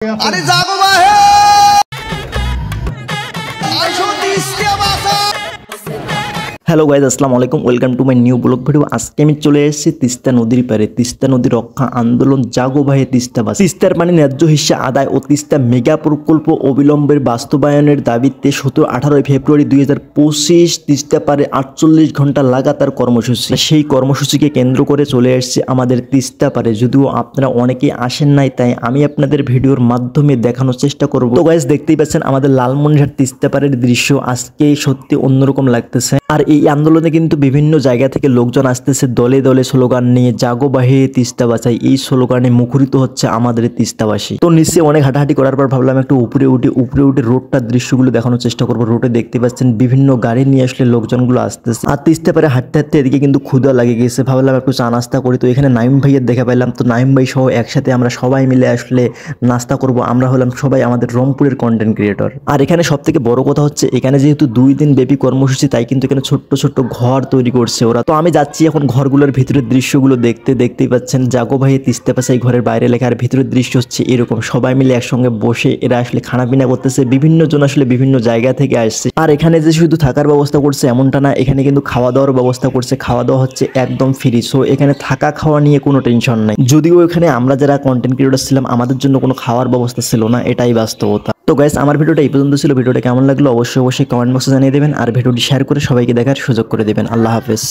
अरे जागो बाहे आशो तीसरी बासा। হ্যালো গাইজ, আসসালামু আলাইকুম। Welcome to my new blog video. আজকে আমি চলে এসেছি তিস্তা নদীর পারে। তিস্তা নদী রক্ষা আন্দোলন জাগো ভাই তিস্তাবাসী। তিস্তার পানি ন্যায্য হিস্যা আদায় ও তিস্তা মেগা প্রকল্প অবিলম্বের বাস্তবায়নের দাবিতে 17-18 ফেব্রুয়ারি 2025 তিস্তা পারে 48 ঘন্টা লাগাতার কর্মসূচি। সেই কর্মসূচিকে কেন্দ্র করে চলে এসেছে আমাদের তিস্তা পারে। যদিও আপনারা অনেকেই আসেন নাই, তাই আমি আপনাদের ভিডিওর মাধ্যমে দেখানোর চেষ্টা করব। তো গাইজ, দেখতেই পাচ্ছেন আমাদের লালমনিরহাট তিস্তা পারের দৃশ্য আজকে সত্যি অন্যরকম লাগতেছে। আর এই আন্দোলনে কিন্তু বিভিন্ন জায়গা থেকে লোকজন আসতেছে দলে দলে স্লোগান নিয়ে, জাগো বাহে তিস্তা বাঁচাই। এই স্লোগানে মুখরিত হচ্ছে আমাদের তিস্তাবাসী। তো নিশ্চয়ই অনেক হাঁটাহাঁটি করার পর ভাবলাম একটু উপরে উঠে রোডটার দৃশ্যগুলো দেখানোর চেষ্টা করবো। রোডে দেখতে পাচ্ছেন বিভিন্ন গাড়ি নিয়ে আসলে লোকজনগুলো আসতেছে। আর তিস্তা পারে হাঁটতে হাঁটতে এদিকে কিন্তু ক্ষুধা লাগে গেছে। ভাবলাম একটু চা নাস্তা করি। তো এখানে নাইম ভাইয়ের দেখা পাইলাম। তো নাইম ভাই সহ একসাথে আমরা সবাই মিলে আসলে নাস্তা করব। আমরা হলাম সবাই আমাদের রংপুরের কন্টেন্ট ক্রিয়েটর। আর এখানে সব থেকে বড় কথা হচ্ছে, এখানে যেহেতু 2 দিন ব্যাপী কর্মসূচি, তাই কিন্তু এখানে ছোট্ট ছোট্ট ঘর তৈরি করছে ওরা। তো আমি যাচ্ছি এখন ঘরগুলোর ভিতরের দৃশ্যগুলো দেখতেই পাচ্ছেন জাগো ভাই তিস্তা পাশে ঘরের বাইরে লেখা। আর ভিতরের দৃশ্য হচ্ছে এরকম, সবাই মিলে একসঙ্গে বসে এরা আসলে খানা পিনা করতেছে। বিভিন্ন জন আসলে বিভিন্ন জায়গা থেকে আসছে। আর এখানে যে শুধু থাকার ব্যবস্থা করছে এমনটা না, এখানে কিন্তু খাওয়া দাওয়ার ব্যবস্থা করছে। খাওয়া দাওয়া হচ্ছে একদম ফ্রি। সো এখানে থাকা খাওয়া নিয়ে কোনো টেনশন নাই। যদিও এখানে আমরা যারা কন্টেন্ট ক্রিয়েটর ছিলাম, আমাদের জন্য কোনো খাওয়ার ব্যবস্থা ছিল না, এটাই বাস্তবতা। তো গাইস, আমার ভিডিওটা এই পর্যন্ত ছিল। ভিডিওটা কেমন লাগলো অবশ্যই কমেন্ট বক্সে জানিয়ে দেবেন। আর ভিডিওটি শেয়ার করে সবাইকে দেখার সুযোগ করে দেবেন। আল্লাহ হাফেজ।